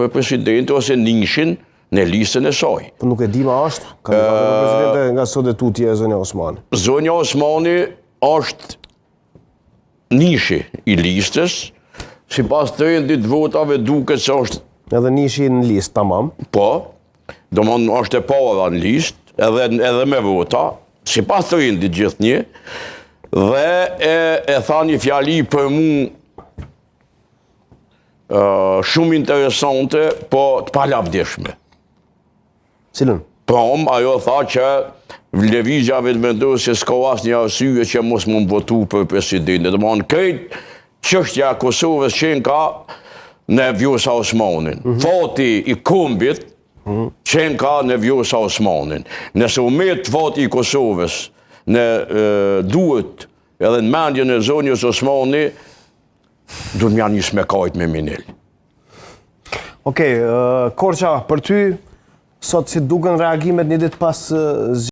për presidente ose nishin në listën e saj. Po nuk e di ma është kandidate për presidente nga sot e tutje e Zonja Osmani. Zonja Osmani është nishi i listës, sipas 30 votave duket se është... Edhe nishi në listë, tamam. Po, domthonjë është e para në listë, edhe me vota, sipas 30 gjithnjë, dhe e tha një fjali për mu shumë interesante, po të palavdishme. Cilën? Prom, ajo tha që lëvizja vetë mendoj se s'ka asnjë arsye që mos mund votu për presidente. Domthonjë krejt çështja e Kosovës qenë ka në Vjosa Osmanin. Fati i kombit qenë ka në Vjosa Osmanin. Nëse u met fati i Kosovës në duhet edhe në mendjen e zonjës Osmani, duhet mja njës me kajt me minel. Okej, Korça, për ty, sot si duken reagimet një ditë pas